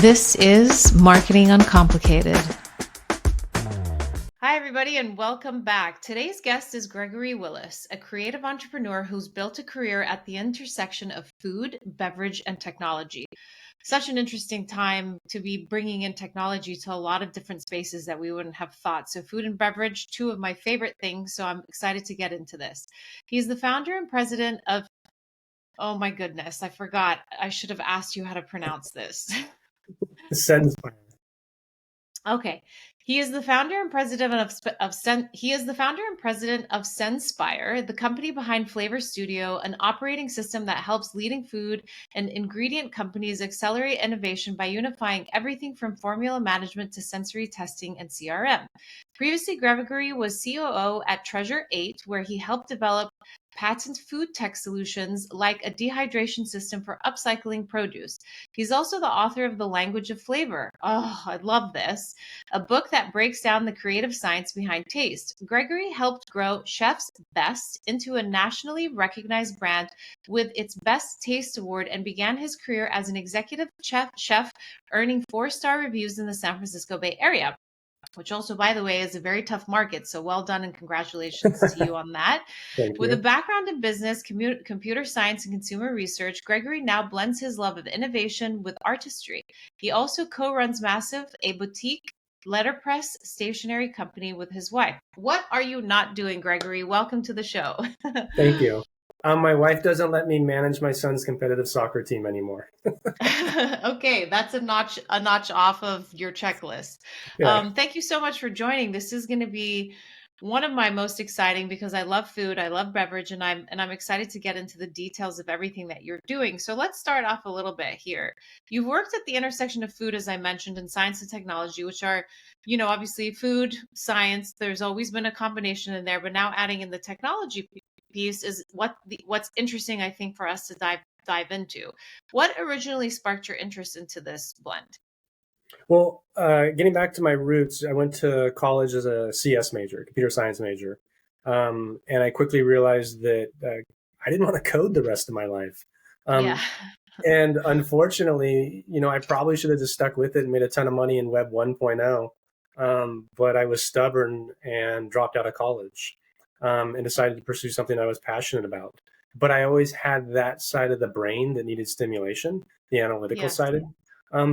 This is Marketing Uncomplicated. Hi, everybody, and welcome back. Today's guest is Gregory Willis, a creative entrepreneur who's built a career at the intersection of food, beverage, and technology. Such an interesting time to be bringing in technology to a lot of different spaces that we wouldn't have thought. So food and beverage, two of my favorite things. So I'm excited to get into this. He's the founder and president of, oh my goodness, I forgot. I should have asked you how to pronounce this. SenSpire. Okay. He is the founder and president of SenSpire, the company behind Flavor Studio, an operating system that helps leading food and ingredient companies accelerate innovation by unifying everything from formula management to sensory testing and CRM. Previously, Gregory was COO at Treasure 8, where he helped develop patent food tech solutions like a dehydration system for upcycling produce. He's also the author of The Language of Flavor. Oh, I love this. A book that breaks down the creative science behind taste. Gregory helped grow Chef's Best into a nationally recognized brand with its Best Taste Award and began his career as an executive chef earning 4-star reviews in the San Francisco Bay Area, which also, by the way, is a very tough market. So well done and congratulations to you on that. Thank With a you. background in business, computer science, and consumer research, Gregory now blends his love of innovation with artistry. He also co-runs Massive, a boutique letterpress stationery company with his wife. What are you not doing, Gregory? Welcome to the show. Thank you. My wife doesn't let me manage my son's competitive soccer team anymore. Okay, that's a notch off of your checklist. Yeah. Thank you so much for joining. This is going to be one of my most exciting because I love food, I love beverage, and I'm excited to get into the details of everything that you're doing. So let's start off a little bit here. You've worked at the intersection of food, as I mentioned, and science and technology, which are, obviously food, science. There's always been a combination in there, but now adding in the technology piece is what's interesting, I think, for us to dive into. What originally sparked your interest into this blend? Well, getting back to my roots, I went to college as a CS major, computer science major. And I quickly realized that I didn't want to code the rest of my life. Yeah. And unfortunately, I probably should have just stuck with it and made a ton of money in Web 1.0. But I was stubborn and dropped out of college and decided to pursue something I was passionate about. But I always had that side of the brain that needed stimulation, the analytical Yeah. side.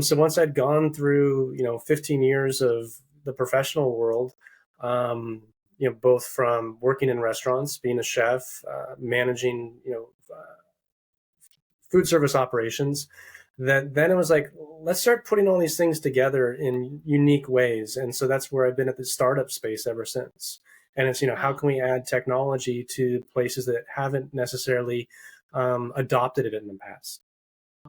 So once I'd gone through, 15 years of the professional world, both from working in restaurants, being a chef, managing, food service operations, that then it was like, let's start putting all these things together in unique ways. And so that's where I've been at the startup space ever since. And it's, how Wow. can we add technology to places that haven't necessarily adopted it in the past?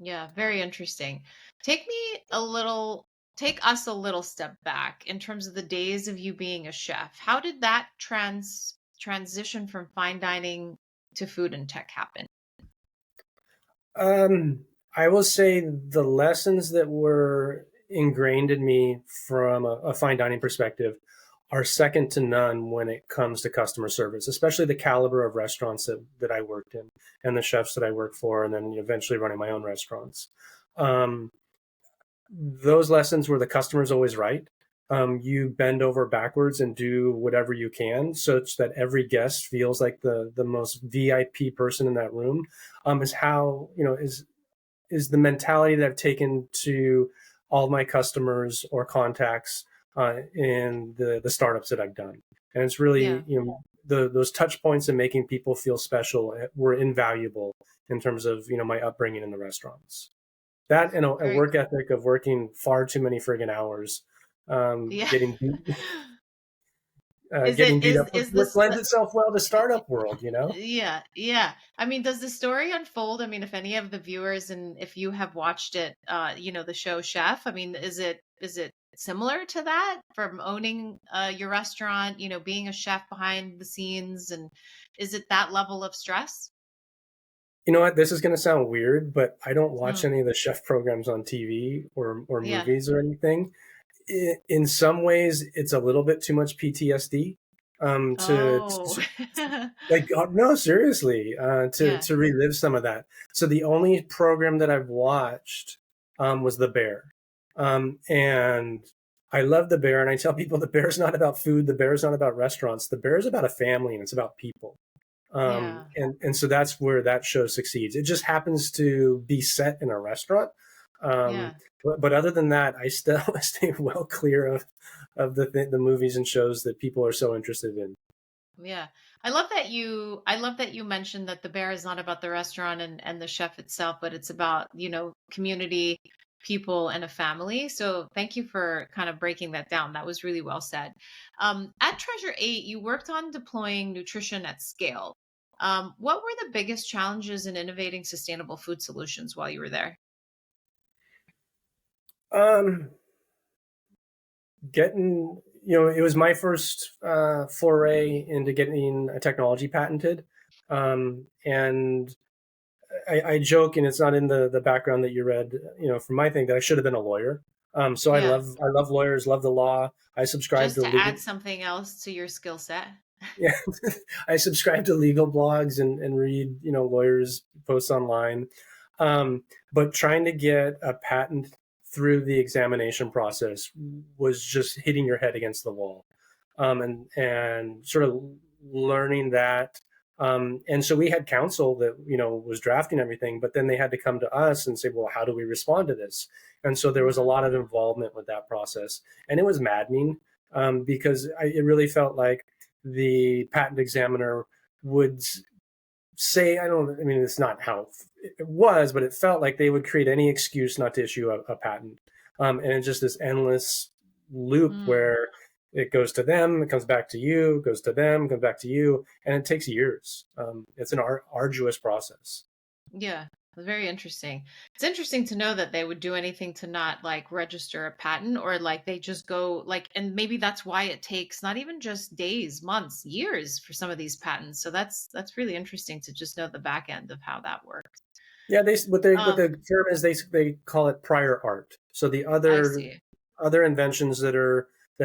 Yeah, very interesting. Take us a little step back in terms of the days of you being a chef. How did that transition from fine dining to food and tech happen? I will say the lessons that were ingrained in me from a fine dining perspective are second to none when it comes to customer service, especially the caliber of restaurants that I worked in and the chefs that I worked for, and then eventually running my own restaurants. Um, those lessons where the customer's always right. You bend over backwards and do whatever you can such that every guest feels like the most VIP person in that room, is how, is the mentality that I've taken to all my customers or contacts in the startups that I've done. And it's Yeah. really, those touch points and making people feel special were invaluable in terms of, my upbringing in the restaurants. That and a Very work cool. ethic of working far too many friggin' hours, Yeah. Is it getting beat up, is which this lends itself well to startup world, Yeah, yeah. I mean, does the story unfold? I mean, if any of the viewers and if you have watched it, the show Chef, I mean, is it similar to that from owning your restaurant, being a chef behind the scenes, and is it that level of stress? You know what? This is going to sound weird, but I don't watch Mm, any of the chef programs on TV or yeah. movies or anything. In some ways, it's a little bit too much PTSD. Oh, Like, no, seriously, yeah. to relive some of that. So the only program that I've watched was The Bear. And I love the bear, and I tell people the bear is not about food, the bear is not about restaurants, the bear is about a family, and it's about people. Yeah. And so that's where that show succeeds. It just happens to be set in a restaurant. Um, Yeah. but other than that, I still stay well clear of the movies and shows that people are so interested in. Yeah. I love that you mentioned that the bear is not about the restaurant and the chef itself, but it's about, community, people, and a family. So thank you for kind of breaking that down. That was really well said. At Treasure 8, you worked on deploying nutrition at scale. What were the biggest challenges in innovating sustainable food solutions while you were there? Um, Getting, it was my first foray into getting a technology patented. And I joke, and it's not in the background that you read, from my thing, that I should have been a lawyer. So Yeah. I love lawyers, love the law. I subscribe Just to to legal. add something else to your skill set. Yeah, I subscribe to legal blogs and read, lawyers posts online. But trying to get a patent through the examination process was just hitting your head against the wall. And sort of learning that. And so we had counsel that, was drafting everything, but then they had to come to us and say, well, how do we respond to this? And so there was a Yeah. lot of involvement with that process. And it was maddening, because it really felt like the patent examiner would say, I mean, it's not how it was, but it felt like they would create any excuse not to issue a patent. And it's just this endless loop Mm. where it goes to them, it comes back to you, goes to them, comes back to you, and it takes years. It's an arduous process. Yeah, very interesting. It's interesting to know that they would do anything to not like register a patent or like they just go like, and maybe that's why it takes not even just days, months, years for some of these patents. So that's really interesting to just know the back end of how that works. Yeah, what Um, the term is, they call it prior art. So the I other see. inventions that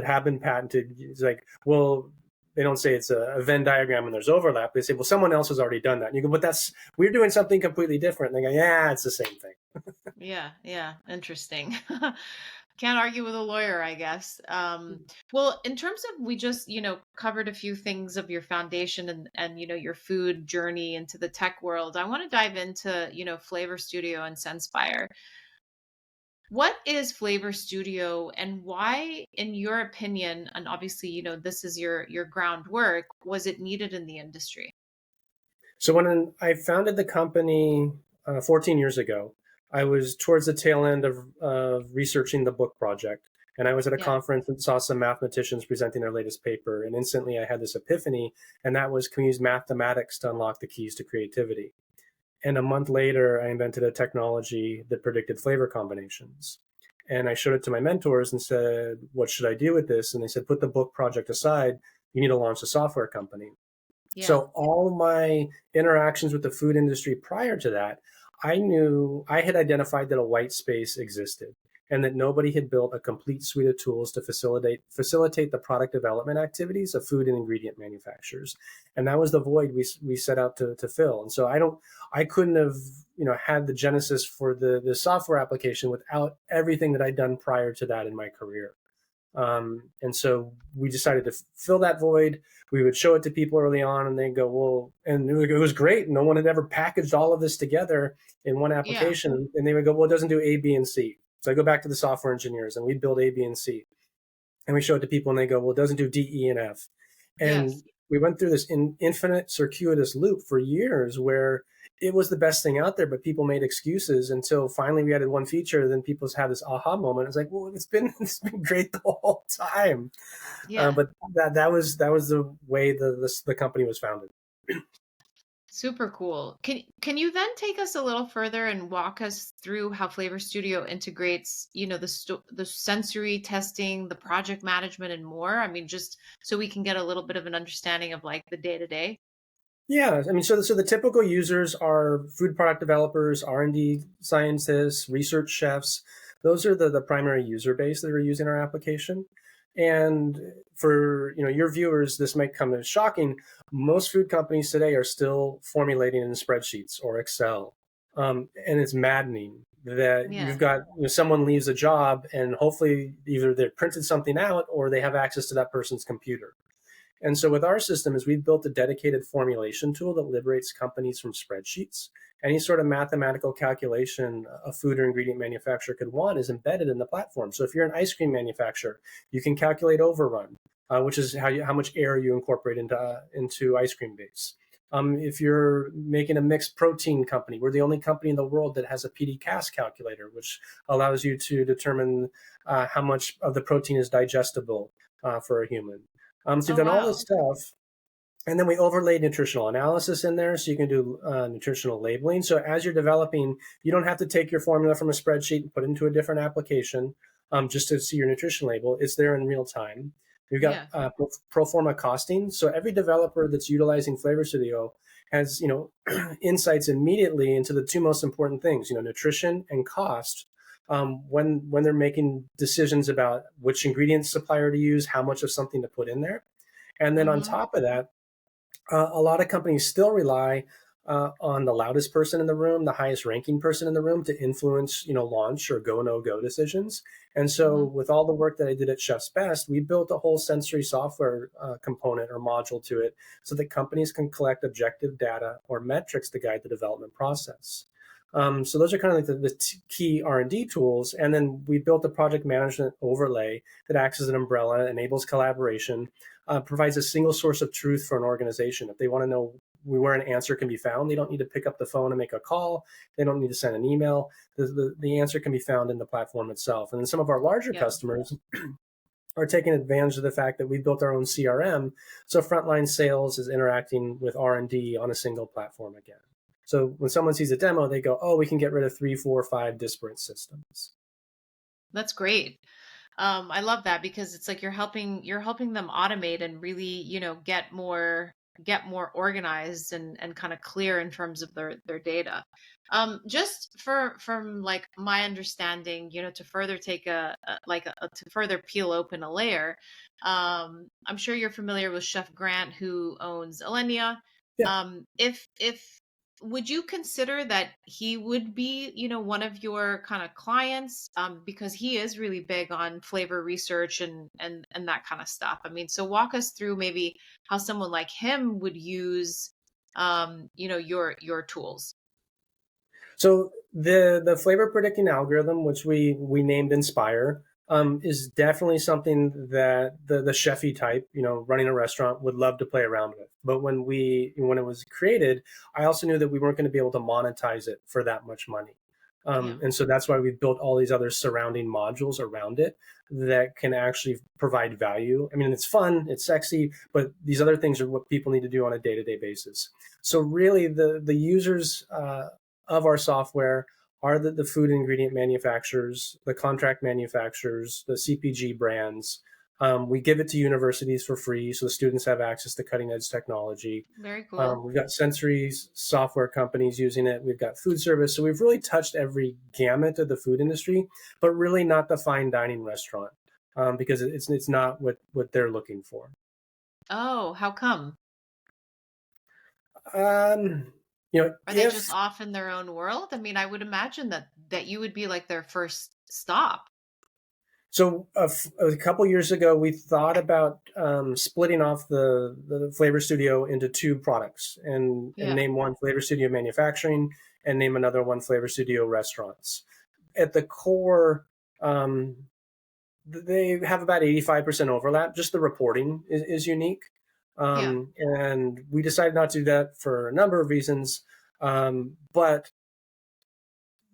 have been patented, it's like, well, they don't say it's a Venn diagram and there's overlap. They say, well, someone else has already done that. And you go, but we're doing something completely different. And they go, yeah, it's the same thing. Yeah, yeah, interesting. Can't argue with a lawyer, I guess. Well, in terms of we just, covered a few things of your foundation and your food journey into the tech world. I want to dive into, Flavor Studio and SenSpire. What is Flavor Studio and why, in your opinion, and obviously, this is your groundwork, was it needed in the industry? So when I founded the company 14 years ago, I was towards the tail end of researching the book project. And I was at a Yeah. conference and saw some mathematicians presenting their latest paper. And instantly I had this epiphany. And that was, can we use mathematics to unlock the keys to creativity? And a month later, I invented a technology that predicted flavor combinations. And I showed it to my mentors and said, what should I do with this? And they said, put the book project aside. You need to launch a software company. Yeah. So all my interactions with the food industry prior to that, I knew I had identified that a white space existed and that nobody had built a complete suite of tools to facilitate the product development activities of food and ingredient manufacturers. And that was the void we set out to fill. And so I couldn't have, had the genesis for the software application without everything that I'd done prior to that in my career. And so we decided to fill that void. We would show it to people early on, and they'd go, well, and it was great. No one had ever packaged all of this together in one Yeah. application. And they would go, well, it doesn't do A, B, and C. So I go back to the software engineers, and we'd build A, B, and C. And we show it to people, and they go, well, it doesn't do D, E, and F. And Yes. we went through this infinite circuitous loop for years where it was the best thing out there, but people made excuses until finally we added one feature. Then people had this aha moment. It's like, well, it's been great the whole time. Yeah. But that was the way the company was founded. Super cool. Can you then take us a little further and walk us through how Flavor Studio integrates, the sensory testing, the project management, and more? I mean, just so we can get a little bit of an understanding of like the day to day. Yeah, I mean, so the typical users are food product developers, R&D scientists, research chefs. Those are the primary user base that are using our application. And for your viewers, this might come as shocking. Most food companies today are still formulating in spreadsheets or Excel, and it's maddening that Yeah. you've got, someone leaves a job and hopefully either they've printed something out or they have access to that person's computer. And so with our system is we've built a dedicated formulation tool that liberates companies from spreadsheets. Any sort of mathematical calculation a food or ingredient manufacturer could want is embedded in the platform. So if you're an ice cream manufacturer, you can calculate overrun, which is how much air you incorporate into ice cream base. If you're making a mixed protein company, we're the only company in the world that has a PD-CAS calculator, which allows you to determine how much of the protein is digestible for a human. So Oh, you've done all this wow. stuff, and then we overlaid nutritional analysis in there so you can do nutritional labeling. So as you're developing, you don't have to take your formula from a spreadsheet and put it into a different application just to see your nutrition label. It's there in real time. We've got Yeah. pro forma costing. So every developer that's utilizing Flavor Studio has, insights immediately into the two most important things, nutrition and cost. When they're making decisions about which ingredient supplier to use, how much of something to put in there. And then on Mm-hmm. top of that, a lot of companies still rely on the loudest person in the room, the highest ranking person in the room to influence, launch or go no go decisions. And so, Mm-hmm. with all the work that I did at Chef's Best, we built a whole sensory software component or module to it, so that companies can collect objective data or metrics to guide the development process. So those are kind of like the key R&D tools. And then we built a project management overlay that acts as an umbrella, enables collaboration, provides a single source of truth for an organization. If they want to know where an answer can be found, they don't need to pick up the phone and make a call. They don't need to send an email. The answer can be found in the platform itself. And then some of our larger Yeah. customers are taking advantage of the fact that we built our own CRM. So frontline sales is interacting with R&D on a single platform again. So when someone sees a demo, they go, oh, we can get rid of 3, 4, 5 disparate systems. That's great. I love that because it's like you're helping them automate and really, get more organized and kind of clear in terms of their data. Just from like my understanding, to further take to further peel open a layer. I'm sure you're familiar with Chef Grant, who owns Alenia. Yeah. If would you consider that he would be, one of your kind of clients, because he is really big on flavor research and that kind of stuff. I mean, so walk us through maybe how someone like him would use, your tools. So the flavor predicting algorithm, which we named Inspire, is definitely something that the chefy type, running a restaurant would love to play around with. But when it was created, I also knew that we weren't going to be able to monetize it for that much money. Yeah. And so that's why we built all these other surrounding modules around it that can actually provide value. I mean, it's fun, it's sexy, but these other things are what people need to do on a day-to-day basis. So really, the users of our software are the food ingredient manufacturers, the contract manufacturers, the CPG brands. We give it to universities for free, so the students have access to cutting edge technology. Very cool. We've got sensory software companies using it. We've got food service. So we've really touched every gamut of the food industry, but really not the fine dining restaurant, because it's not what they're looking for. Oh, how come? Um, Are they just if off in their own world? I mean, I would imagine that you would be like their first stop. So a couple years ago, we thought about splitting off the Flavor Studio into two products, and Yeah. name one Flavor Studio Manufacturing and name another one Flavor Studio Restaurants. At the core, they have about 85% overlap. Just the reporting is unique. Yeah. And we decided not to do that for a number of reasons. But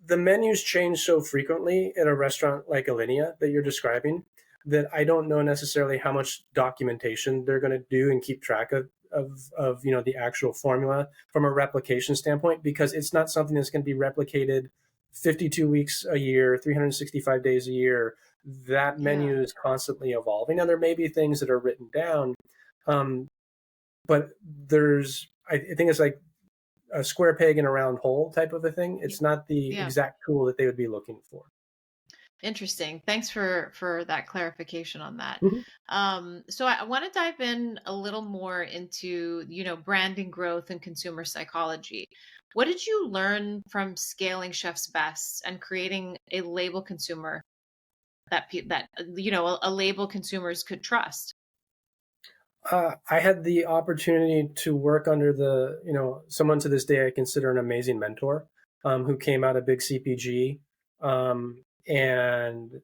the menus change so frequently at a restaurant like Alinea that you're describing that I don't know necessarily how much documentation they're going to do and keep track of the actual formula from a replication standpoint, because it's not something that's going to be replicated 52 weeks a year, 365 days a year. That Yeah. menu is constantly evolving. Now there may be things that are written down, um, but I think it's like a square peg in a round hole type of a thing. Yeah. It's not the Yeah. exact tool that they would be looking for. Interesting. Thanks for that clarification on that. Mhm. So I want to dive in a little more into, branding growth and consumer psychology. What did you learn from scaling Chef's Best and creating a label consumer a label consumers could trust? I had the opportunity to work under someone to this day I consider an amazing mentor, who came out of big CPG, and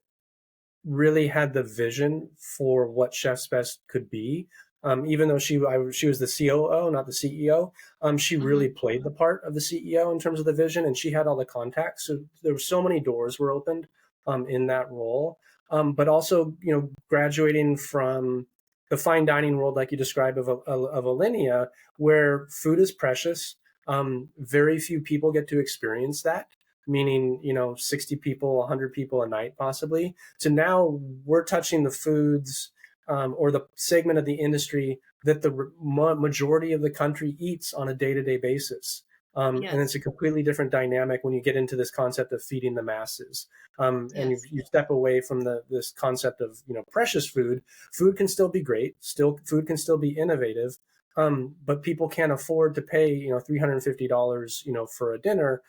really had the vision for what Chef's Best could be. Even though she was the COO, not the CEO, she Hmm. really played the part of the CEO in terms of the vision, and she had all the contacts. So there were so many doors were opened in that role. But also, graduating from the fine dining world, like you described, of Alinea, where food is precious. Very few people get to experience that, meaning 60 people, 100 people a night possibly. So now we're touching the foods, or the segment of the industry that the majority of the country eats on a day-to-day basis. And it's Yes. a completely different dynamic when you get into this concept of feeding the masses. And Yes. you step away from this concept of precious food. Food can still be great. Still, food can still be innovative. But people can't afford to pay $350 for a dinner,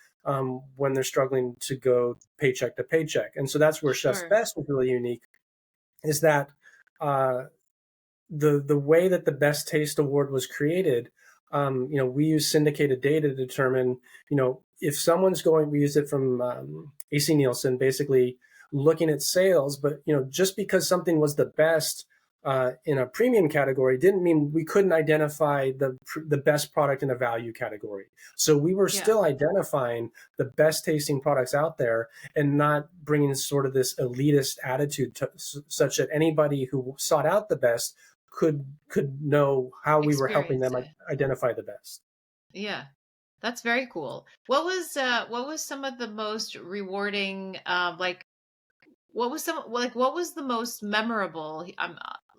when they're struggling to go paycheck to paycheck. And so that's where Chef's Sure. Best was really unique, is that uh, the way that the Best Taste Award was created. We use syndicated data to determine, if someone's going. We use it from AC Nielsen, basically looking at sales. But just because something was the best in a premium category didn't mean we couldn't identify the best product in a value category. So we were Yeah. still identifying the best tasting products out there, and not bringing sort of this elitist attitude such that anybody who sought out the best could know how we were helping Experience them it. identify the best. Yeah. That's very cool. What was some of the most rewarding what was the most memorable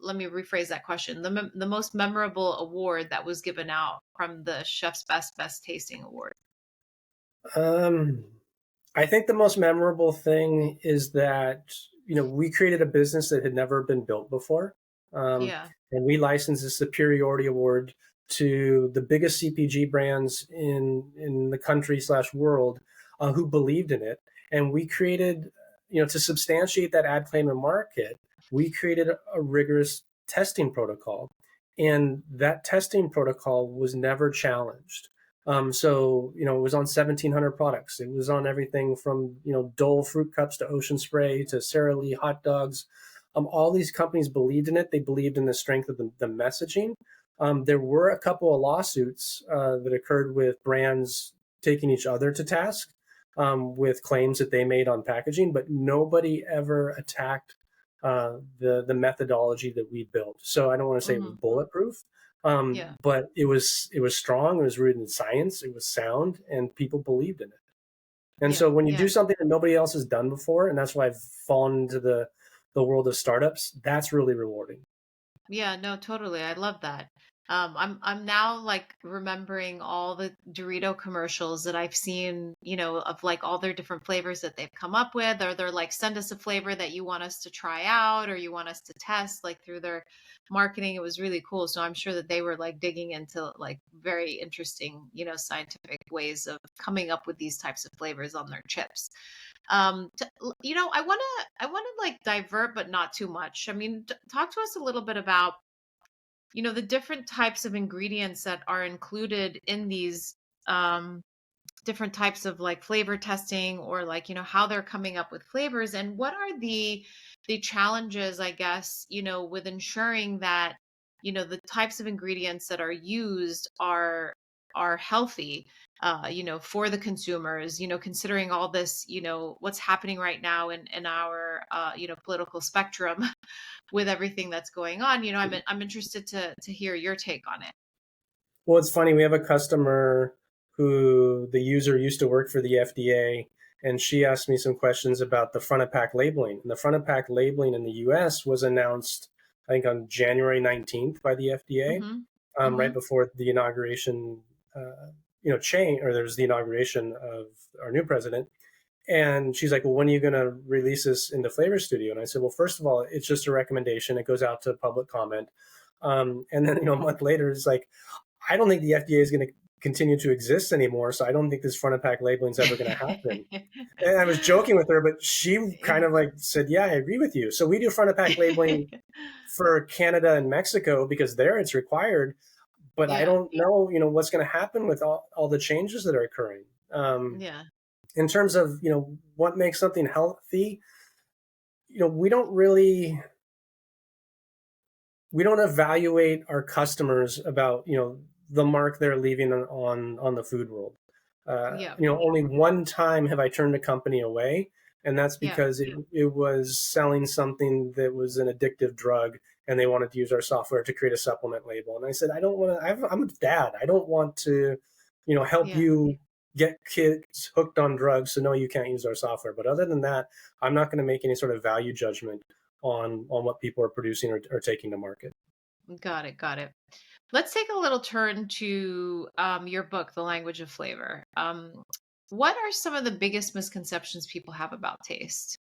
let me rephrase that question. The most memorable award that was given out from the Chef's Best Tasting Award. Um, I think the most memorable thing is that we created a business that had never been built before, Yeah. and we licensed a superiority award to the biggest CPG brands in the country slash world, who believed in it, and we created, to substantiate that ad claim and market, we created a rigorous testing protocol, and that testing protocol was never challenged. So it was on 1,700 products. It was on everything from Dole fruit cups to Ocean Spray to Sara Lee hot dogs. All these companies believed in it. They believed in the strength of the messaging. There were a couple of lawsuits that occurred with brands taking each other to task, with claims that they made on packaging, but nobody ever attacked the methodology that we built. So I don't want to say it was Hmm. bulletproof, Yeah. but it was strong. It was rooted in science. It was sound, and people believed in it. And Yeah. so when you do Yeah. something that nobody else has done before, and that's why I've fallen into the world of startups, that's really rewarding. Yeah, no, totally. I love that. I'm now like remembering all the Dorito commercials that I've seen, of like all their different flavors that they've come up with, or they're like, send us a flavor that you want us to try out or you want us to test, like through their marketing. It was really cool. So I'm sure that they were like digging into like very interesting, scientific ways of coming up with these types of flavors on their chips. I want to like divert, but not too much. I mean, talk to us a little bit about, the different types of ingredients that are included in these um, different types of like flavor testing, or like, how they're coming up with flavors, and what are the challenges, I guess, with ensuring that, the types of ingredients that are used are healthy, for the consumers, considering all this, what's happening right now in our, political spectrum with everything that's going on. I'm interested to hear your take on it. Well, it's funny. We have a customer who the user used to work for the FDA, and she asked me some questions about the front of pack labeling. And the front of pack labeling in the US was announced, I think, on January 19th by the FDA, Mhm. right Mhm. before the inauguration, change, or there was the inauguration of our new president. And she's like, well, when are you going to release this into Flavor Studio? And I said, well, first of all, it's just a recommendation. It goes out to public comment. And then, a month later, it's like, I don't think the FDA is going to continue to exist anymore. So I don't think this front of pack labeling is ever going to happen. And I was joking with her, but she kind of like said, yeah, I agree with you. So we do front of pack labeling for Canada and Mexico because there it's required. But I don't know, what's going to happen with all the changes that are occurring. Yeah. In terms of, what makes something healthy, we don't evaluate our customers about, the mark they're leaving on the food world. Only one time have I turned a company away, and that's because it was selling something that was an addictive drug, and they wanted to use our software to create a supplement label. And I said, I don't want to. I'm a dad. I don't want to, help you get kids hooked on drugs. So no, you can't use our software. But other than that, I'm not going to make any sort of value judgment on what people are producing or taking to market. Got it. Got it. Let's take a little turn to your book, The Language of Flavor. What are some of the biggest misconceptions people have about taste?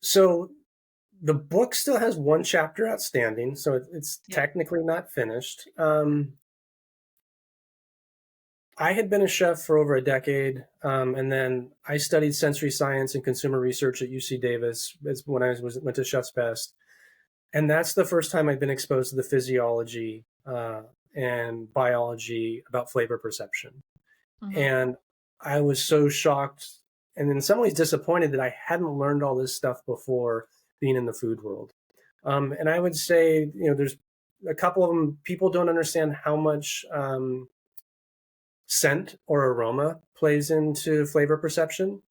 So the book still has one chapter outstanding, so it's technically not finished. I had been a chef for over a decade, and then I studied sensory science and consumer research at UC Davis when I went to Chef's Best. And that's the first time I've been exposed to the physiology and biology about flavor perception. Mm-hmm. And I was so shocked and in some ways disappointed that I hadn't learned all this stuff before being in the food world. And I would say, there's a couple of them. People don't understand how much scent or aroma plays into flavor perception.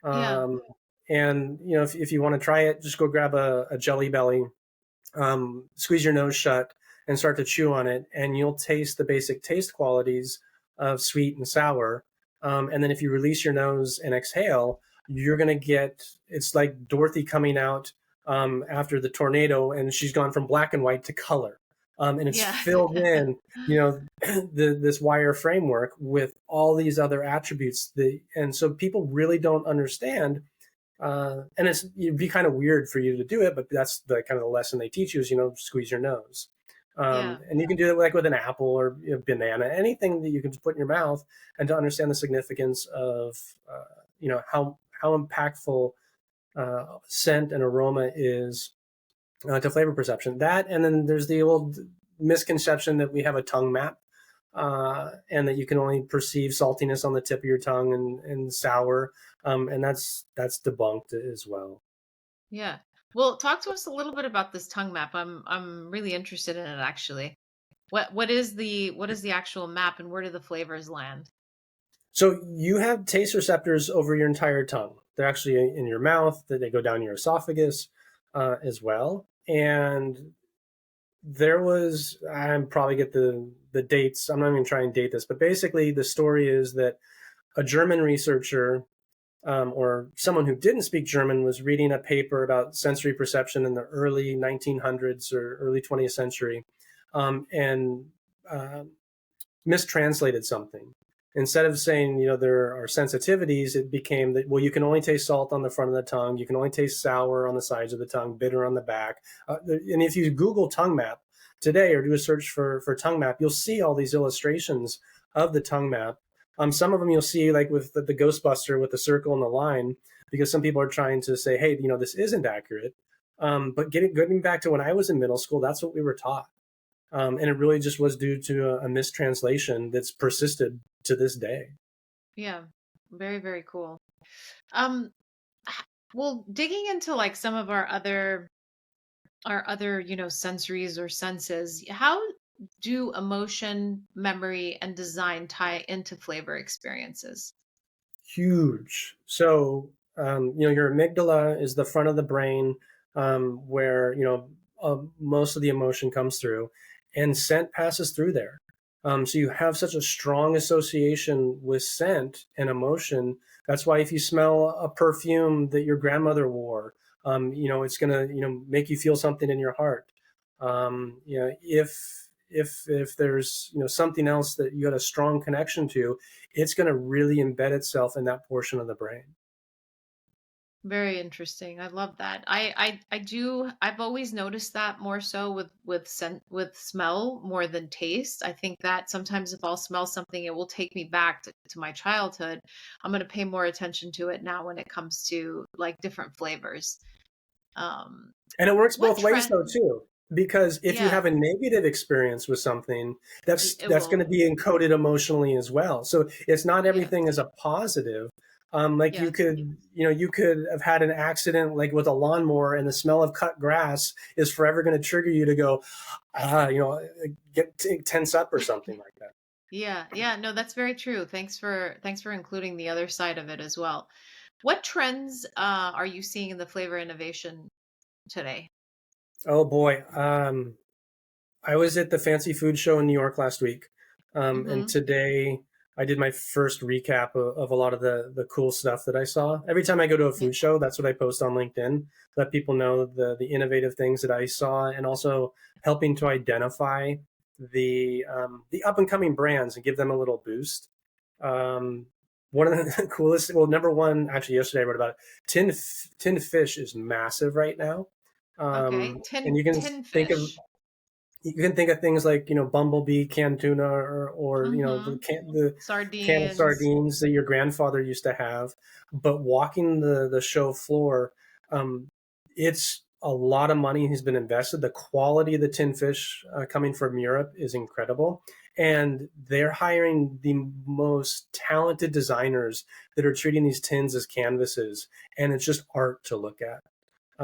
And, if you want to try it, just go grab a Jelly Belly, squeeze your nose shut and start to chew on it, and you'll taste the basic taste qualities of sweet and sour. And then if you release your nose and exhale, you're going to get, it's like Dorothy coming out after the tornado, and she's gone from black and white to color. And it's filled in, this wire framework with all these other attributes. And so people really don't understand. And it'd be kind of weird for you to do it, but that's the kind of the lesson they teach you is, squeeze your nose. And you can do it like with an apple or a banana, anything that you can just put in your mouth, and to understand the significance of, how impactful scent and aroma is to flavor perception. That, and then there's the old misconception that we have a tongue map, and that you can only perceive saltiness on the tip of your tongue and sour. And that's debunked as well. Yeah. Well, talk to us a little bit about this tongue map. I'm really interested in it, actually. What is the actual map, and where do the flavors land? So you have taste receptors over your entire tongue. They're actually in your mouth, that they go down your esophagus as well. And I'm probably get the dates. I'm not even trying to date this, but basically the story is that a German researcher or someone who didn't speak German was reading a paper about sensory perception in the early 1900s or early 20th century, and mistranslated something. Instead of saying, there are sensitivities, it became that, well, you can only taste salt on the front of the tongue. You can only taste sour on the sides of the tongue, bitter on the back. And if you Google tongue map today or do a search for tongue map, you'll see all these illustrations of the tongue map. Some of them you'll see like with the Ghostbuster with the circle and the line, because some people are trying to say, hey, this isn't accurate. But getting back to when I was in middle school, that's what we were taught. And it really just was due to a mistranslation that's persisted to this day. Yeah. Very, very cool. Well, digging into like some of our other, sensories or senses, how do emotion, memory, and design tie into flavor experiences? Huge. So, your amygdala is the front of the brain, where, most of the emotion comes through, and scent passes through there. So you have such a strong association with scent and emotion. That's why if you smell a perfume that your grandmother wore, it's going to, make you feel something in your heart. If if there's something else that you got a strong connection to, it's going to really embed itself in that portion of the brain. Very interesting. I love that. I've always noticed that more so with scent, with smell more than taste. I think that sometimes if I'll smell something, it will take me back to my childhood. I'm going to pay more attention to it now when it comes to like different flavors. Um, And it works what both ways though trend? too, because if you Yeah, have a negative experience with something, it that's going to will. be encoded emotionally as well. So it's not Yes. everything is a positive. Like Yes. you could have had an accident like with a lawnmower, and the smell of cut grass is forever going to trigger you to go, get tense up or something like that. Yeah. Yeah. No, that's very true. Thanks for including the other side of it as well. What trends are you seeing in the flavor innovation today? Oh boy. I was at the Fancy Food Show in New York last week, and Mm-hmm. today I did my first recap of a lot of the cool stuff that I saw. Every time I go to a Yeah. food show, that's what I post on LinkedIn. Let people know the innovative things that I saw, and also helping to identify the up and coming brands and give them a little boost. Um, One of the coolest, well, number one, actually, yesterday I wrote about it. Tin fish is massive right now, Okay. and Tin fish. you can think of things like bumblebee canned tuna, or Mm-hmm. the can of Sardines. sardines that your grandfather used to have. But walking the show floor, um, it's a lot of money has been invested. The quality of the tin fish coming from Europe is incredible, and they're hiring the most talented designers that are treating these tins as canvases, and it's just art to look at.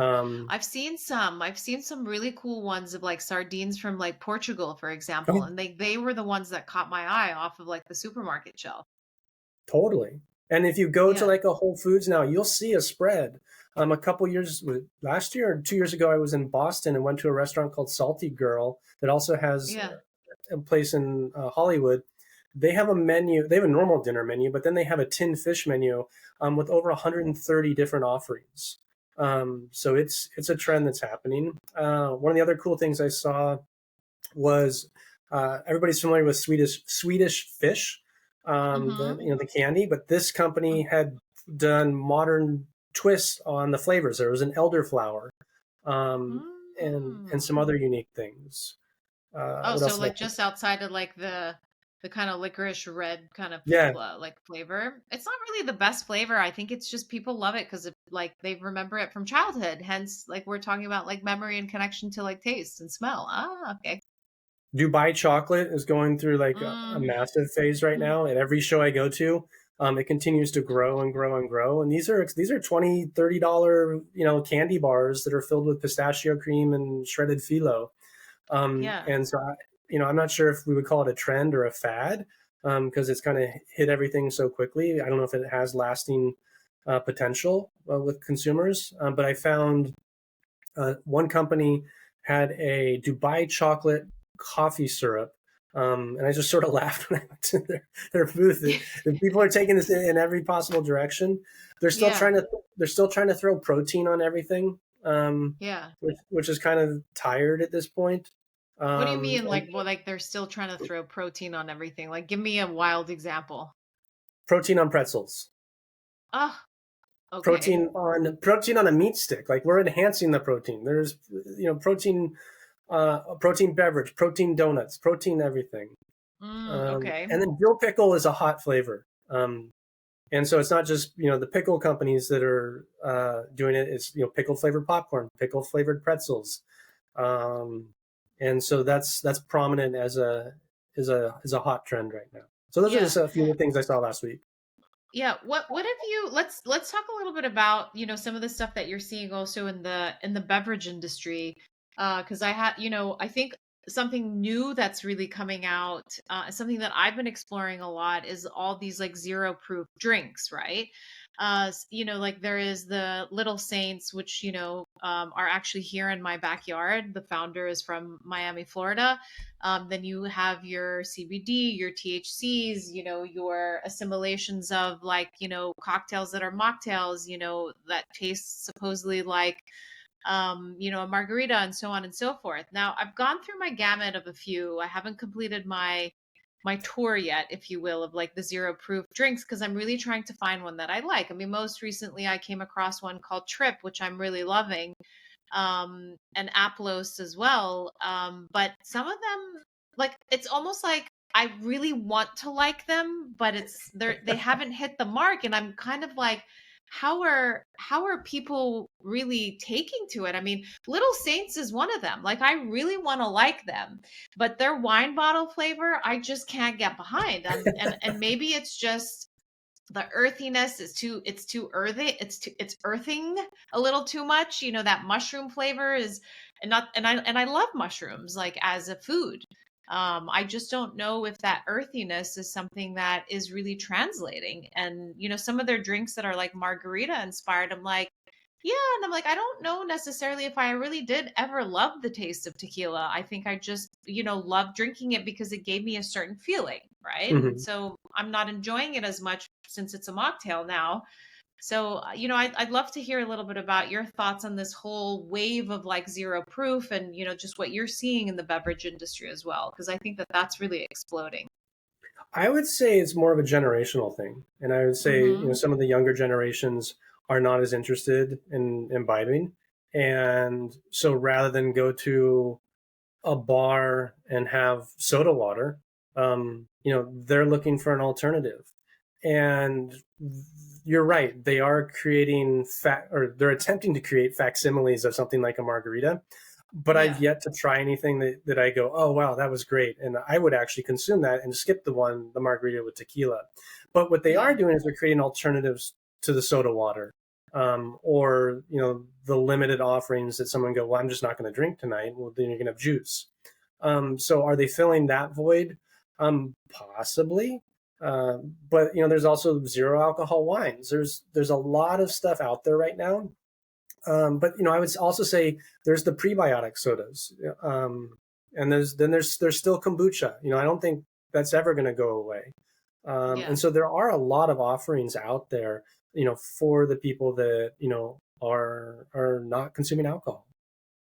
um, I've seen some really cool ones of like sardines from like Portugal, for example, okay. and they were the ones that caught my eye off of like the supermarket shelf. Totally. And if you go to Yeah. like a Whole Foods now, you'll see a spread. A couple years last year or 2 years ago, I was in Boston and went to a restaurant called Salty Girl that also has Yeah. a place in Hollywood. They have a menu. They have a normal dinner menu, but then they have a tin fish menu with over 130 different offerings. So it's a trend that's happening. One of the other cool things I saw was everybody's familiar with Swedish fish, Mm-hmm. the candy, but this company had done modern twists on the flavors. There was an elderflower, and some Mm. other unique things. Oh, What so else did I like think? just outside of like the kind of licorice red kind of Yeah, like flavor. It's not really the best flavor. I think it's just people love it because like they remember it from childhood. Hence, like we're talking about like memory and connection to like taste and smell. Ah, okay. Dubai chocolate is going through like a Mm. massive phase right now. At every show I go to, it continues to grow and grow and grow. And these are 20, $30 candy bars that are filled with pistachio cream and shredded phyllo. Yeah. And so, I'm not sure if we would call it a trend or a fad, because it's kind of hit everything so quickly. I don't know if it has lasting potential with consumers. But I found one company had a Dubai chocolate coffee syrup. And I just sort of laughed when I went to their booth. The people are taking this in every possible direction. They're still Yeah. trying to they're still trying to throw protein on everything, Yeah. which is kind of tired at this point. What do you mean? And Like, well, like they're still trying to throw protein on everything. Like, give me a wild example. protein on pretzels, Oh, okay. protein on a meat stick. Like we're enhancing the protein. There's protein beverage, protein donuts, protein everything. Okay. And then dill pickle is a hot flavor. And so it's not just the pickle companies that are doing it. It's pickle flavored popcorn, pickle flavored pretzels, um, and so that's prominent as a hot trend right now. So those are Yeah. just a few of the things I saw last week. Yeah. What have you let's talk a little bit about, some of the stuff that you're seeing also in the beverage industry. Because I think something new that's really coming out, something that I've been exploring a lot is all these like zero proof drinks, right? Like there is the Little Saints, which, are actually here in my backyard. The founder is from Miami, Florida. Then you have your CBD, your THCs, your assimilations of like, cocktails that are mocktails, that taste supposedly like a margarita and so on and so forth. Now, I've gone through my gamut of a few. I haven't completed my tour yet, if you will, of like the zero proof drinks because I'm really trying to find one that I like. I mean, most recently I came across one called Trip, which I'm really loving, and Aplos as well. But some of them, like, it's almost like I really want to like them, but they haven't hit the mark, and I'm kind of like, how are people really taking to it? I mean, Little Saints is one of them. Like, I really want to like them, but their wine bottle flavor, I just can't get behind. And maybe it's just the earthiness is too earthy, it's earthing a little too much, that mushroom flavor is, and I love mushrooms like as a food. I just don't know if that earthiness is something that is really translating. And some of their drinks that are like margarita inspired, I'm like, yeah, and I'm like, I don't know necessarily if I really did ever love the taste of tequila. I think I just, loved drinking it because it gave me a certain feeling, right? And Mhm. so I'm not enjoying it as much since it's a mocktail now. So, I'd love to hear a little bit about your thoughts on this whole wave of like zero proof and, just what you're seeing in the beverage industry as well, because I think that that's really exploding. I would say it's more of a generational thing. And I would say, Mm-hmm. some of the younger generations are not as interested in imbibing. And so rather than go to a bar and have soda water, they're looking for an alternative. And you're right, they are creating or they're attempting to create facsimiles of something like a margarita. But I've Yeah. yet to try anything that I go, oh wow, that was great, and I would actually consume that and skip the margarita with tequila. But what they are Yeah. doing is they're creating alternatives to the soda water, or the limited offerings that someone go, well, I'm just not going to drink tonight. Well, then you're going to have juice. So are they filling that void? Possibly. But there's also zero alcohol wines. There's a lot of stuff out there right now. But I would also say there's the prebiotic sodas, and there's still kombucha. I don't think that's ever going to go away. Yeah. And so there are a lot of offerings out there, for the people that are not consuming alcohol.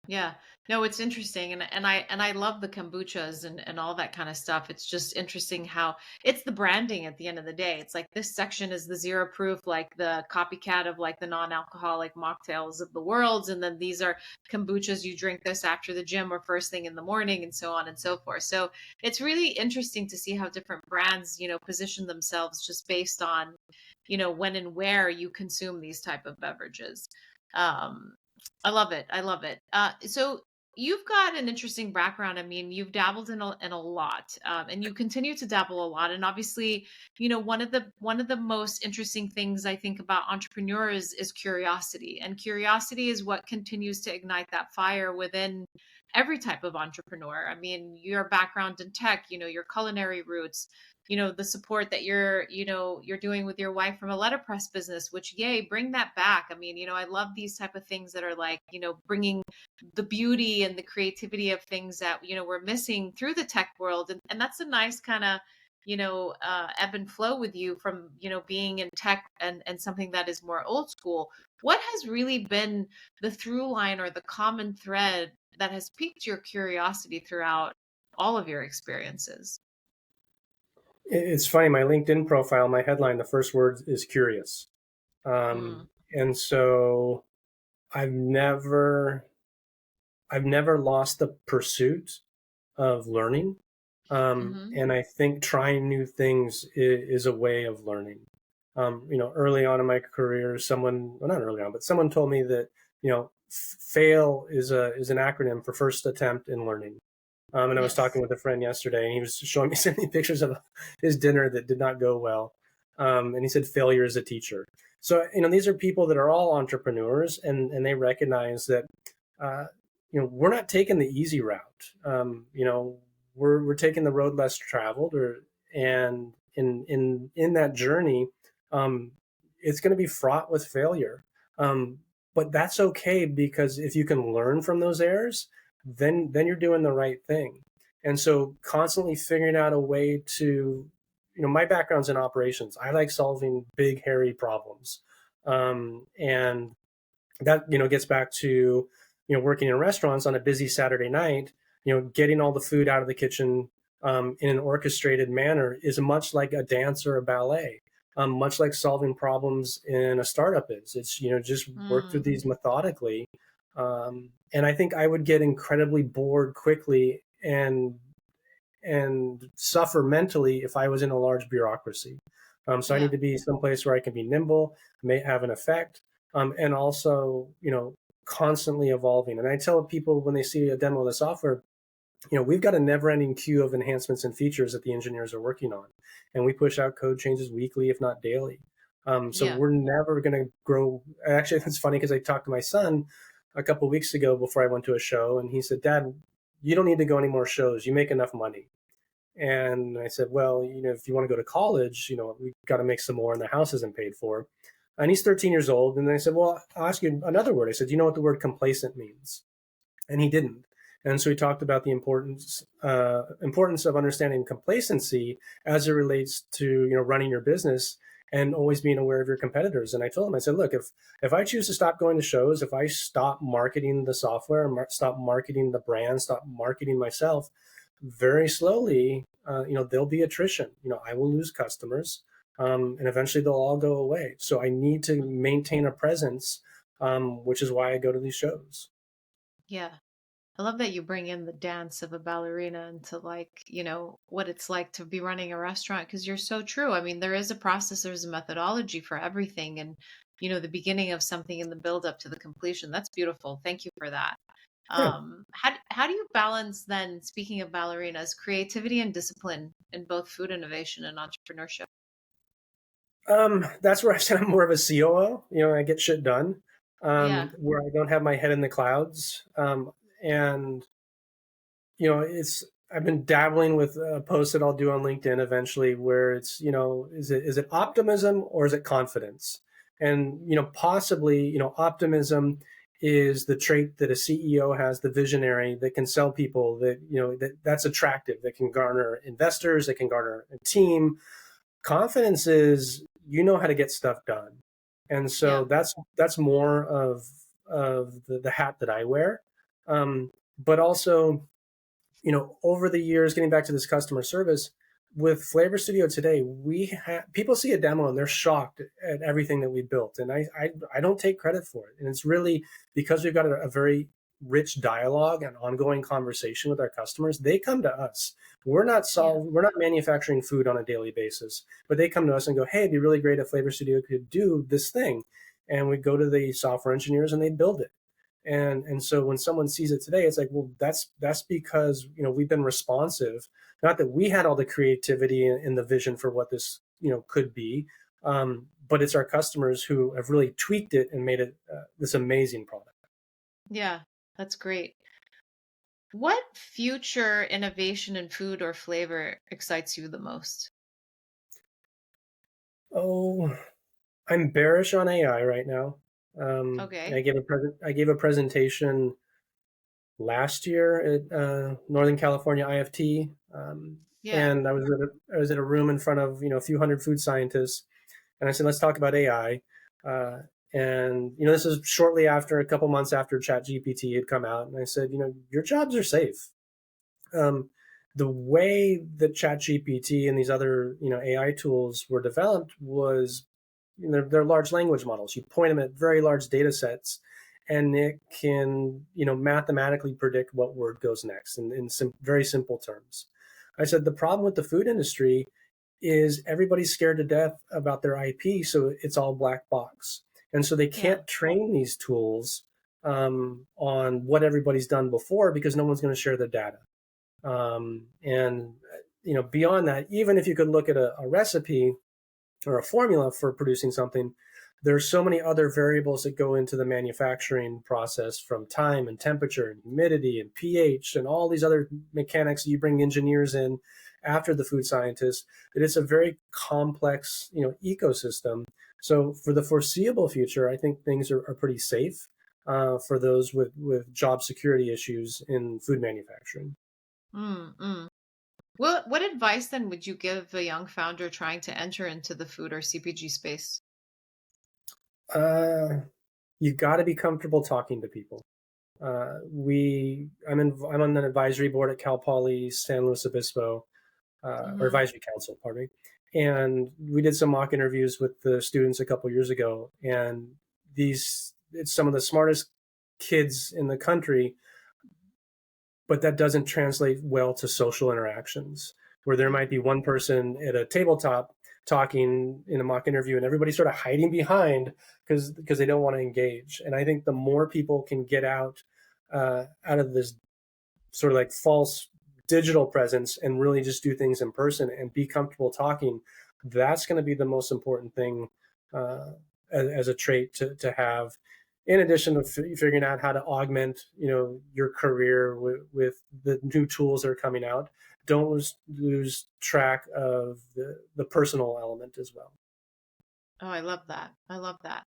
Yeah. No, it's interesting, and I love the kombuchas and all that kind of stuff. It's just interesting how it's the branding at the end of the day. It's like this section is the zero proof, like the copycat of like the non-alcoholic mocktails of the world, and then these are kombuchas, you drink this after the gym or first thing in the morning and so on and so forth. So it's really interesting to see how different brands, position themselves just based on, when and where you consume these type of beverages. Um, I love it. I love it. So you've got an interesting background. I mean, you've dabbled in a lot, and you continue to dabble a lot. And obviously, one of the most interesting things I think about entrepreneurs is curiosity, and curiosity is what continues to ignite that fire within every type of entrepreneur. I mean, your background in tech, your culinary roots, the support that you're doing with your wife from a letterpress business, which, yay, bring that back. I mean, I love these type of things that are like, bringing the beauty and the creativity of things that we're missing through the tech world. And that's a nice kind of ebb and flow with you from being in tech and something that is more old school. What has really been the through line or the common thread that has piqued your curiosity throughout all of your experiences? It's funny. My LinkedIn profile, my headline, the first word is curious. Mm, And so I've never I've never lost the pursuit of learning. hmm And I think trying new things is a way of learning. Early on in my career, well, not early on, but someone told me that, fail is an acronym for first attempt in learning. And I was talking Yes. with a friend yesterday, and he was showing me so many pictures of his dinner that did not go well. And he said failure is a teacher. So, these are people that are all entrepreneurs, and they recognize that, uh, we're not taking the easy route. We're taking the road less traveled, and in that journey, um, it's going to be fraught with failure. Um, but that's okay, because if you can learn from those errors, then you're doing the right thing. And so constantly figuring out a way to, my background's in operations. I like solving big, hairy problems. And that, gets back to, working in restaurants on a busy Saturday night, getting all the food out of the kitchen in an orchestrated manner is much like a dance or a ballet, much like solving problems in a startup is. It's, just work through Mm, these methodically. And I think I would get incredibly bored quickly and suffer mentally if I was in a large bureaucracy. So I yeah. need to be someplace where I can be nimble, may have an effect, and also, constantly evolving. And I tell people when they see a demo of the software, we've got a never-ending queue of enhancements and features that the engineers are working on, and we push out code changes weekly, if not daily. So Yeah. we're never going to grow. Actually, it's funny because I talked to my son a couple of weeks ago before I went to a show, and he said, "Dad, you don't need to go any more shows. You make enough money." And I said, well, if you want to go to college, we've got to make some more and the house isn't paid for. And he's 13 years old. And I said, well, I'll ask you another word. I said, do you know what the word complacent means? And he didn't. And so he talked about the importance of understanding complacency as it relates to, running your business and always being aware of your competitors. And I told him, I said, look, if I choose to stop going to shows, if I stop marketing the software, stop marketing the brand, stop marketing myself, very slowly, there'll be attrition. I will lose customers, and eventually they'll all go away. So I need to maintain a presence, which is why I go to these shows. Yeah. I love that you bring in the dance of a ballerina into like, what it's like to be running a restaurant because you're so true. I mean, there is a process, there's a methodology for everything and the beginning of something and the build up to the completion. That's beautiful. Thank you for that. Yeah. How do you balance then, speaking of ballerinas, creativity and discipline in both food innovation and entrepreneurship? That's where I said I'm more of a COO. I get shit done, Yeah. where I don't have my head in the clouds. And it's I've been dabbling with posts that I'll do on LinkedIn eventually, where it's is it optimism or is it confidence? And possibly optimism is the trait that a CEO has, the visionary that can sell people, that that's attractive, that can garner investors, that can garner a team. Confidence is how to get stuff done, and so Yeah. that's more of the hat that I wear. But also, over the years, getting back to this customer service with Flavor Studio today, people see a demo and they're shocked at everything that we built, and I don't take credit for it, and it's really because we've got a very rich dialogue and ongoing conversation with our customers. They come to us. Yeah. We're not manufacturing food on a daily basis, but they come to us and go, hey, it'd be really great if Flavor Studio could do this thing, and we go to the software engineers and they build it. And so when someone sees it today, it's like, well, that's because we've been responsive. Not that we had all the creativity and the vision for what this could be, but it's our customers who have really tweaked it and made it this amazing product. Yeah. That's great. What future innovation in food or flavor excites you the most? Oh, I'm bearish on AI right now. Okay. I gave a presentation last year at Northern California IFT, Yeah. and I was at a room in front of a few hundred food scientists, and I said, let's talk about AI. Uh, and this is shortly after, a couple months after ChatGPT had come out, and I said, your jobs are safe. Um, the way that ChatGPT and these other AI tools were developed was they're large language models. You point them at very large data sets, and it can mathematically predict what word goes next in very simple terms. I said the problem with the food industry is everybody's scared to death about their IP, so it's all black box, and so they Yeah. can't train these tools on what everybody's done before because no one's going to share the data. And beyond that, even if you could look at a recipe or a formula for producing something, there's so many other variables that go into the manufacturing process, from time and temperature and humidity and pH and all these other mechanics that you bring engineers in after the food scientists, that it's a very complex ecosystem. So for the foreseeable future, I think things are pretty safe for those with job security issues in food manufacturing. Mm-mm. What advice then would you give a young founder trying to enter into the food or CPG space? Uh, you got to be comfortable talking to people. I'm on an advisory board at Cal Poly San Luis Obispo, or Mm-hmm. advisory council, pardon me. And we did some mock interviews with the students a couple years ago, and it's some of the smartest kids in the country, but that doesn't translate well to social interactions, where there might be one person at a tabletop talking in a mock interview and everybody's sort of hiding behind because they don't want to engage. And I think the more people can get out of this sort of like false digital presence and really just do things in person and be comfortable talking, that's going to be the most important thing uh, as a trait to have, in addition to figuring out how to augment your career with the new tools that are coming out. Don't lose track of the personal element as well. Oh, I love that. I love that.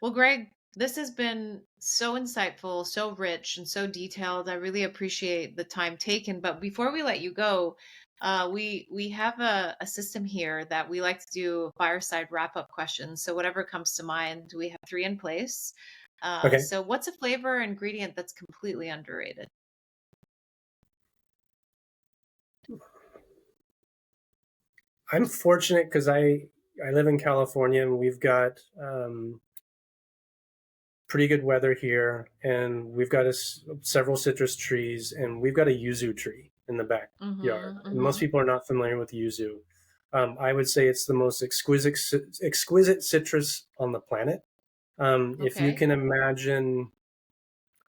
Well, Greg, this has been so insightful, so rich, and so detailed. I really appreciate the time taken. But before we let you go, we have a system here that we like to do fireside wrap up questions. So whatever comes to mind, we have three in place. Okay. So what's a flavor or ingredient that's completely underrated? I'm fortunate because I live in California and we've got pretty good weather here, and we've got several citrus trees, and we've got a yuzu tree in the backyard. Mm-hmm, And most mm-hmm. people are not familiar with yuzu. I would say it's the most exquisite citrus on the planet. If you Okay. can imagine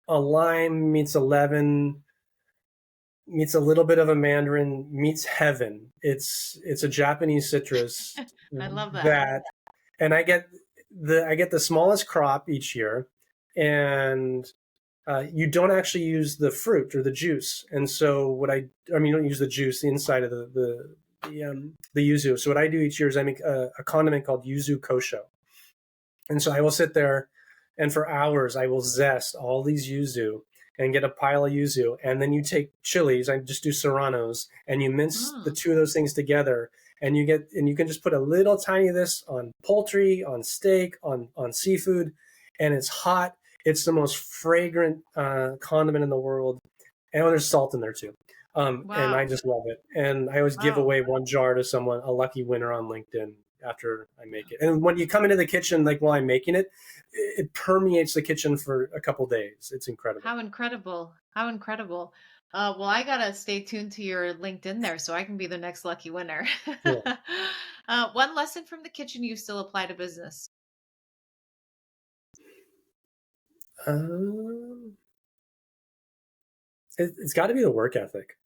a lime meets a lemon meets a little bit of a mandarin meets heaven. It's a Japanese citrus I love that. that, and I get the smallest crop each year, and you don't actually use the fruit or the juice. And so I mean, you don't use the juice, the inside of the yuzu. So what I do each year is I make a condiment called yuzu kosho. And so I will sit there, and for hours I will zest all these yuzu and get a pile of yuzu. And then you take chilies, I just do serranos, and you mince the Mm. two of those things together. And you can just put a little tiny of this on poultry, on steak, on seafood, and it's hot. It's the most fragrant condiment in the world. And there's salt in there too. And I Wow. just love it. And I always give Wow. away one jar to someone, a lucky winner on LinkedIn after I make it. And when you come into the kitchen, like while I'm making it, it permeates the kitchen for a couple days. It's incredible. How incredible. How incredible. Well, I gotta stay tuned to your LinkedIn there so I can be the next lucky winner. Yeah. One lesson from the kitchen you still apply to business. Um, it's got to be the work ethic.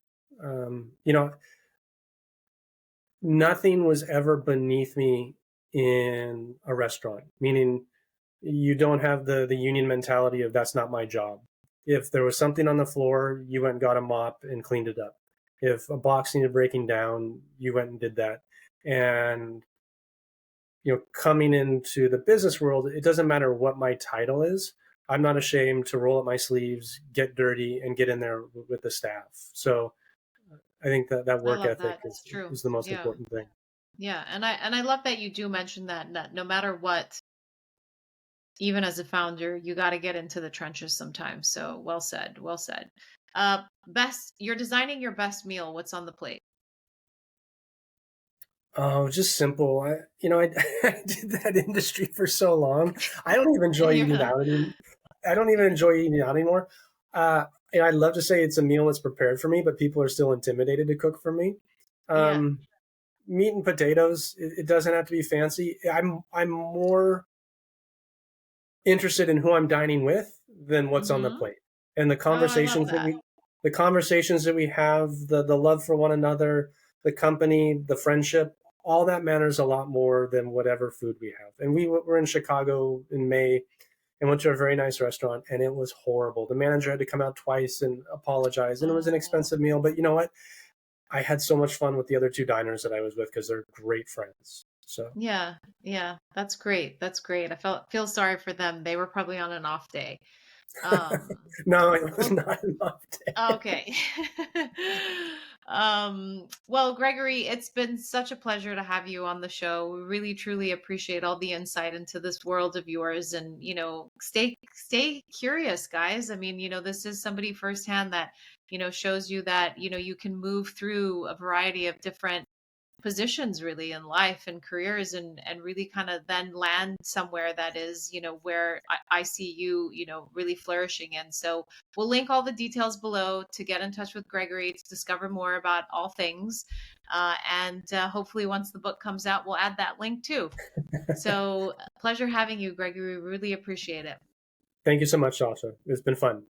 You know, nothing was ever beneath me in a restaurant, meaning you don't have the union mentality of that's not my job. If there was something on the floor, you went and got a mop and cleaned it up. If a box needed breaking down, you went and did that. And coming into the business world, it doesn't matter what my title is. I'm not ashamed to roll up my sleeves, get dirty, and get in there with the staff. So I think that I work love ethic that. It's true. is the most Yeah. important thing. Yeah. And I love that you do mention that no matter what, even as a founder, you got to get into the trenches sometimes. So well said. Well said. You're designing your best meal. What's on the plate? Oh, just simple. I I did that industry for so long. I don't even enjoy eating Yeah. out anymore. I don't even enjoy eating out anymore. I'd love to say it's a meal that's prepared for me, but people are still intimidated to cook for me. Yeah. Um, Meat and potatoes. It doesn't have to be fancy. I'm more interested in who I'm dining with than what's on the Mm-hmm. plate, and Oh, I love that. the conversations that we have, the love for one another, the company, the friendship, all that matters a lot more than whatever food we have. And we were in Chicago in May and went to a very nice restaurant, and it was horrible. The manager had to come out twice and apologize, and it was an Oh, expensive meal. But you know what? I had so much fun with the other two diners that I was with because they're great friends. So yeah. Yeah. That's great. That's great. Feel sorry for them. They were probably on an off day. No, it was Well, not an off day. okay. Well, Gregory, it's been such a pleasure to have you on the show. We really truly appreciate all the insight into this world of yours, and stay curious, guys. I mean, this is somebody firsthand that, shows you that, you can move through a variety of different positions really in life and careers, and really kind of then land somewhere that is, where I see you, really flourishing in. So we'll link all the details below to get in touch with Gregory to discover more about all things. And hopefully once the book comes out, we'll add that link too. So pleasure having you, Gregory. Really appreciate it. Thank you so much, Sasha. It's been fun.